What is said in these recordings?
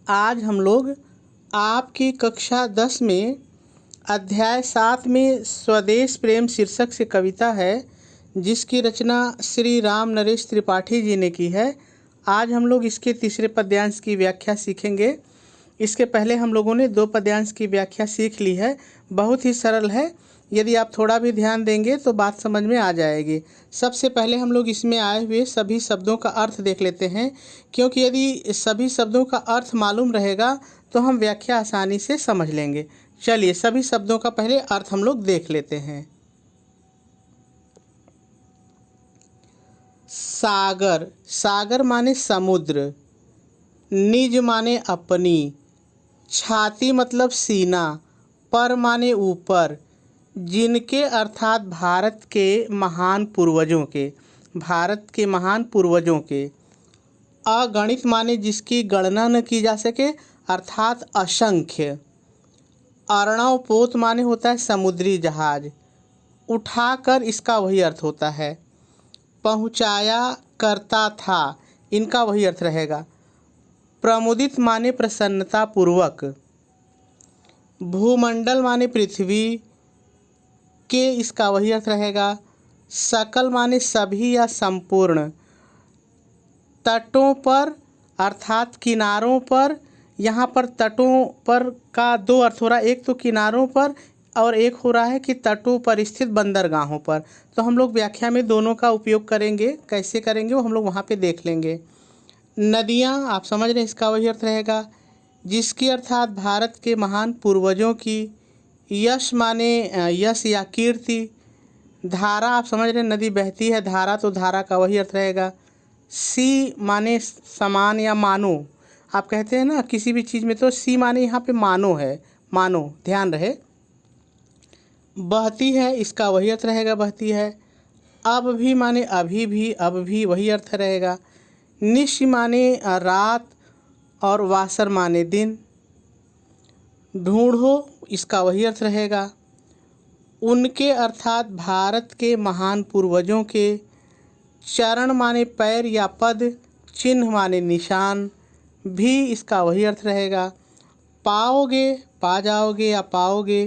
आज हम लोग आपकी कक्षा 10 में अध्याय 7 में स्वदेश प्रेम शीर्षक से कविता है, जिसकी रचना श्री राम नरेश त्रिपाठी जी ने की है। आज हम लोग इसके तीसरे पद्यांश की व्याख्या सीखेंगे। इसके पहले हम लोगों ने 2 पद्यांश की व्याख्या सीख ली है। बहुत ही सरल है, यदि आप थोड़ा भी ध्यान देंगे तो बात समझ में आ जाएगी। सबसे पहले हम लोग इसमें आए हुए सभी शब्दों का अर्थ देख लेते हैं, क्योंकि यदि सभी शब्दों का अर्थ मालूम रहेगा तो हम व्याख्या आसानी से समझ लेंगे। चलिए सभी शब्दों का पहले अर्थ हम लोग देख लेते हैं। सागर, सागर माने समुद्र। निज माने अपनी। छाती मतलब सीना। पर माने ऊपर। जिनके अर्थात भारत के महान पूर्वजों के, भारत के महान पूर्वजों के। अगणित माने जिसकी गणना न की जा सके, अर्थात असंख्य। अर्णव पोत माने होता है समुद्री जहाज। उठाकर इसका वही अर्थ होता है। पहुँचाया करता था, इनका वही अर्थ रहेगा। प्रमुदित माने प्रसन्नता पूर्वक। भूमंडल माने पृथ्वी के, इसका वही अर्थ रहेगा। सकल माने सभी या संपूर्ण। तटों पर अर्थात किनारों पर। यहाँ पर तटों पर का 2 अर्थ हो रहा है, एक तो किनारों पर और एक हो रहा है कि तटों पर स्थित बंदरगाहों पर। तो हम लोग व्याख्या में दोनों का उपयोग करेंगे। कैसे करेंगे वो हम लोग वहाँ पे देख लेंगे। नदियाँ, आप समझ रहे हैं, इसका वही अर्थ रहेगा। जिसकी अर्थात भारत के महान पूर्वजों की। यश माने यश या कीर्ति। धारा, आप समझ रहे हैं, नदी बहती है, धारा, तो धारा का वही अर्थ रहेगा। सी माने समान या मानो। आप कहते हैं ना किसी भी चीज़ में, तो सी माने यहाँ पे मानो है, मानो, ध्यान रहे। बहती है, इसका वही अर्थ रहेगा, बहती है। अब भी माने अभी भी, अब भी वही अर्थ रहेगा। निश माने रात और वासर माने दिन। ढूंढो, इसका वही अर्थ रहेगा। उनके अर्थात भारत के महान पूर्वजों के। चरण माने पैर या पद। चिन्ह माने निशान। भी, इसका वही अर्थ रहेगा। पाओगे, पा जाओगे या पाओगे।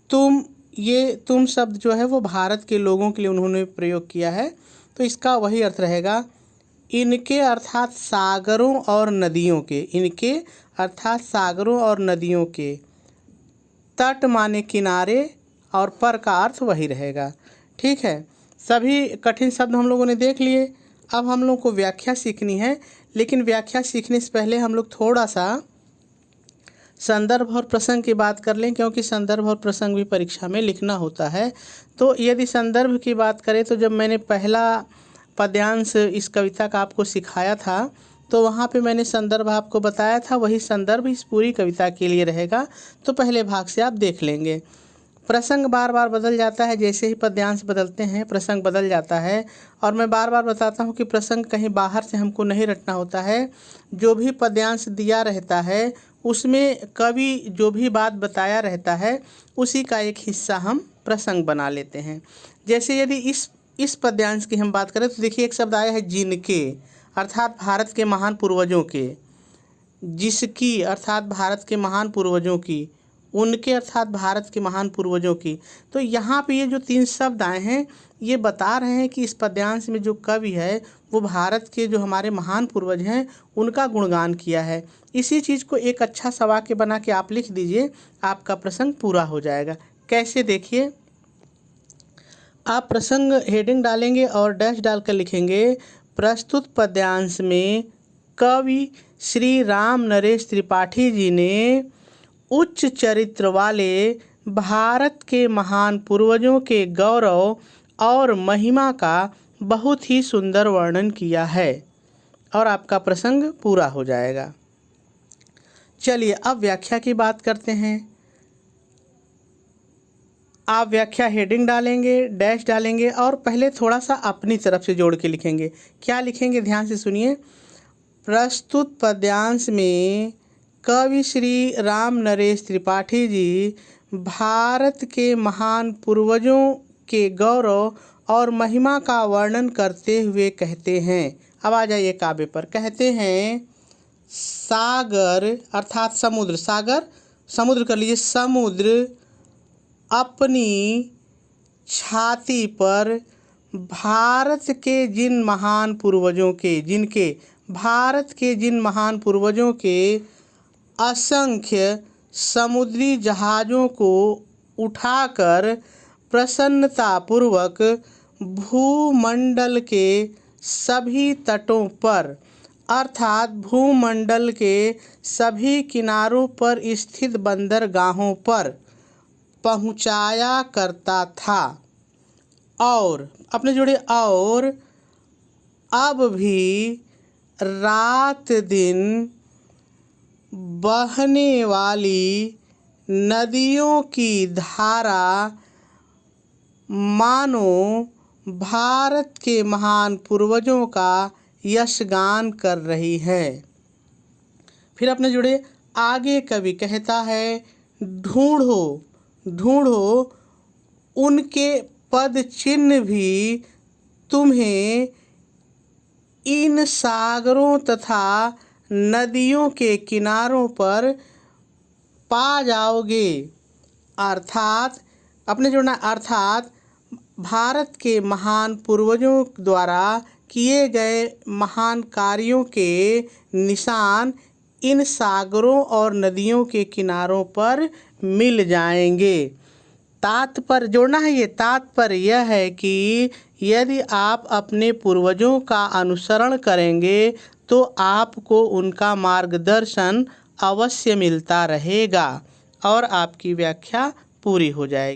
तुम, ये तुम शब्द जो है वो भारत के लोगों के लिए उन्होंने प्रयोग किया है, तो इसका वही अर्थ रहेगा। इनके अर्थात सागरों और नदियों के। इनके अर्थात सागरों और नदियों के। तट माने किनारे और पर का अर्थ वही रहेगा। ठीक है, सभी कठिन शब्द हम लोगों ने देख लिए। अब हम लोग को व्याख्या सीखनी है, लेकिन व्याख्या सीखने से पहले हम लोग थोड़ा सा संदर्भ और प्रसंग की बात कर लें, क्योंकि संदर्भ और प्रसंग भी परीक्षा में लिखना होता है। तो यदि संदर्भ की बात करें तो जब मैंने पहला पद्यांश इस कविता का आपको सिखाया था, तो वहाँ पे मैंने संदर्भ आपको बताया था, वही संदर्भ इस पूरी कविता के लिए रहेगा। तो पहले भाग से आप देख लेंगे। प्रसंग बार बार बदल जाता है, जैसे ही पद्यांश बदलते हैं प्रसंग बदल जाता है। और मैं बार बार बताता हूँ कि प्रसंग कहीं बाहर से हमको नहीं रटना होता है। जो भी पद्यांश दिया रहता है उसमें कवि जो भी बात बताया रहता है उसी का एक हिस्सा हम प्रसंग बना लेते हैं। जैसे यदि इस पद्यांश की हम बात करें तो देखिए, एक शब्द आया है जिनके, अर्थात भारत के महान पूर्वजों के। जिसकी अर्थात भारत के महान पूर्वजों की। उनके अर्थात भारत के महान पूर्वजों की। तो यहाँ पे ये जो 3 शब्द आए हैं ये बता रहे हैं कि इस पद्यांश में जो कवि है वो भारत के जो हमारे महान पूर्वज हैं उनका गुणगान किया है। इसी चीज़ को एक अच्छा सा वाक्य बना के आप लिख दीजिए, आपका प्रसंग पूरा हो जाएगा। कैसे, देखिए, आप प्रसंग हेडिंग डालेंगे और डैश डालकर लिखेंगे, प्रस्तुत पद्यांश में कवि श्री राम नरेश त्रिपाठी जी ने उच्च चरित्र वाले भारत के महान पूर्वजों के गौरव और महिमा का बहुत ही सुंदर वर्णन किया है, और आपका प्रसंग पूरा हो जाएगा। चलिए अब व्याख्या की बात करते हैं। आप व्याख्या हेडिंग डालेंगे, डैश डालेंगे और पहले थोड़ा सा अपनी तरफ से जोड़ के लिखेंगे। क्या लिखेंगे, ध्यान से सुनिए। प्रस्तुत पद्यांश में कवि श्री राम नरेश त्रिपाठी जी भारत के महान पूर्वजों के गौरव और महिमा का वर्णन करते हुए कहते हैं। अब आ जाइए काव्य पर। कहते हैं, सागर अर्थात समुद्र, सागर समुद्र कर लीजिए, समुद्र अपनी छाती पर भारत के जिन महान पूर्वजों के भारत के जिन महान पूर्वजों के असंख्य समुद्री जहाज़ों को उठाकर प्रसन्नतापूर्वक भूमंडल के सभी तटों पर अर्थात भूमंडल के सभी किनारों पर स्थित बंदरगाहों पर पहुंचाया करता था। और अपने जोड़े, और अब भी रात दिन बहने वाली नदियों की धारा मानो भारत के महान पूर्वजों का यशगान कर रही है। फिर अपने जुड़े आगे कवि कहता है, ढूंढो ढूंढो उनके पद चिन्ह भी तुम्हें इन सागरों तथा नदियों के किनारों पर पा जाओगे। अर्थात अपने जोड़ना, अर्थात भारत के महान पूर्वजों द्वारा किए गए महान कार्यों के निशान इन सागरों और नदियों के किनारों पर मिल जाएंगे। तात्पर्य जोड़ना है, ये तात्पर्य यह है कि यदि आप अपने पूर्वजों का अनुसरण करेंगे तो आपको उनका मार्गदर्शन अवश्य मिलता रहेगा और आपकी व्याख्या पूरी हो जाएगी।